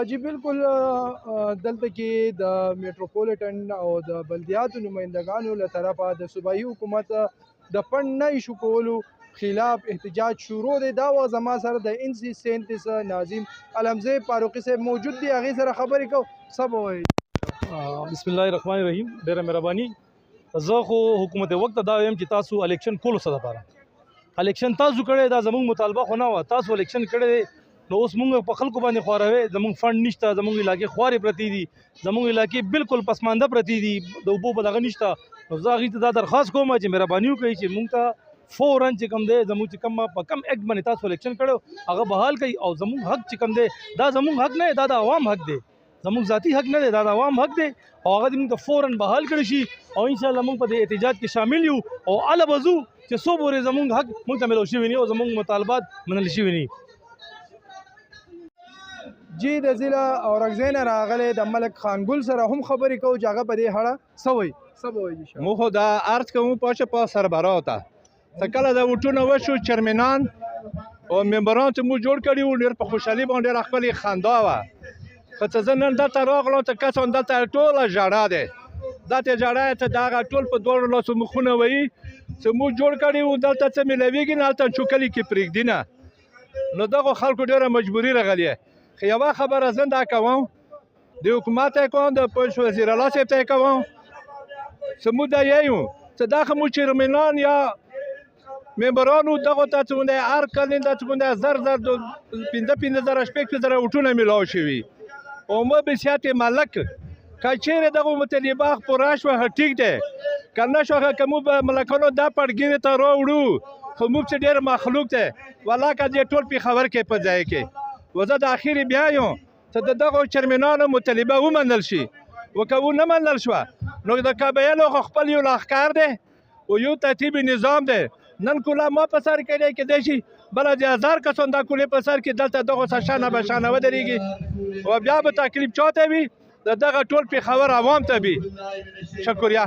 جی بالکل دلته کې د میټروپولیټن او د بلدیاتو نمایندګانو له طرفه د صوبایي حکومت د فنډ نه ایشو کولو خلاف احتجاج شروع دی. دا وخت زما سره د ان سی 37 ناظم علمزی فاروقي صاحب موجود دی. هغې سره خبرې کوو. څه به وایي؟ بسم الله الرحمن الرحیم. ډیره مهرباني. زه خو حکومت وخت دا وایم چې تاسو الیکشن کولو څه دپاره الیکشن تاسو کړی، دا زموږ مطالبه خو نه وه. تاسو الیکشن کړی نو اوس مونږ په خلکو باندې خوروي. زموږ فنډ نشته، زموږ علاقې خوارې پرتې دي، زموږ علاقې بالکل پسمانده پرتې دي، د اوبو په دغه نشته. نو زه هغې ته دا درخواست کوم چې مهرباني وکړئ چې مونږ ته فوراً چې کوم دی زموږ چې کوم په کم اکټ باندې تاسو الیکشن کړی هغه بحال کوي. او زموږ حق چې کوم دی دا زموږ حق نه دی، دا د عوام حق دی، زموږ ذاتي حق نه دی، دا د عوام حق دی. او هغه دې مونږ ته فوراً بحال کړی شي او انشاءالله مونږ په دې احتجاج کې شامل یو او هله به ځو چې څو پورې زموږ حق مونږ ته میلاو شوي نه او زموږ مطالبات منل شوي نه. جی د ضلع اورکزۍ نه راغلی د ملک خانګل سره هم خبرې کوو چې هغه په دې اړه څه وایي. څه به وایي؟ مو خو دا عرض کوم پاشه په سربراو ته څه کله د وټونه وشو چرمنان او ممبران ته مو جوړ کړي وو، ډېر په خوشحالي باندې ډېره خپلې خندا وه. خو څه زه نن دلته راغلم ته کسان دلته ټوله ژړا دی. دا ته ژړا ته د هغه ټول په دواړو لاسو مخونه وهي څه مو جوړ کړي وو، دلته څه میلاویږي نه هلته چوکلي کې پرېږدي نه. نو دغو خلکو ډېره مجبوري راغلې. خو یوه خبره زه دا کوم، د حکومت ته یې کوم، د پولیس وزیر الله صاحب ته یې کوم، څه موږ دا یایو څه دا خو مو چیرمنان یا ممبرانو دغو ته څه غوندې هر کلین دا څه غوندې زر زر 15,000 شپږ وټونه میلاو شوي او مو بسیات ملک که چیرې دغو مطالبه پوره شوه ټیک دی، که نه شوه که موږ به ملکانو دا پړګیرې ته راوړو. خو موږ چې ډېر مخلوق دی والله که دې ټول پېښور کې په ځای کې وزه د اخرې بیا یم څه د دغو چرمنانو مطالبه ومنل شي. و که ونه منل شوه نو د قبایلو خو خپل یو لښکر دی او یو ترتیبي نظام دی. نن کوله ما په سر کې کیدای شي بله د 1000 کسان دا کولې په سر کې دلته دغو څه شانه به شانه ودرېږي او بیا به تکلیف چا ته وي؟ د دغه ټول پېښور عوام ته وي. شکریه.